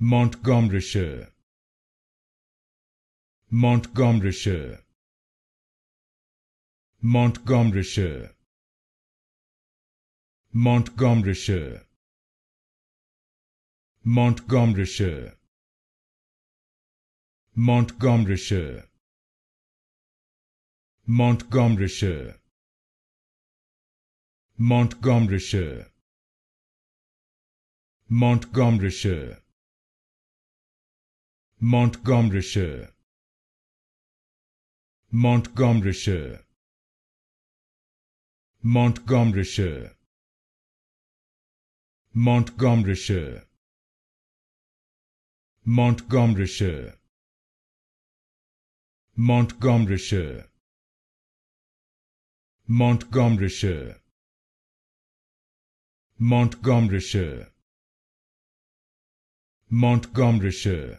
Montgomeryshire, Montgomeryshire, Montgomeryshire, Montgomeryshire, Montgomeryshire, Montgomeryshire, Montgomeryshire, Montgomeryshire, Montgomeryshire, Montgomeryshire, Montgomeryshire, Montgomeryshire, Montgomeryshire, Montgomeryshire, Montgomeryshire, Montgomeryshire, Montgomeryshire, Montgomeryshire,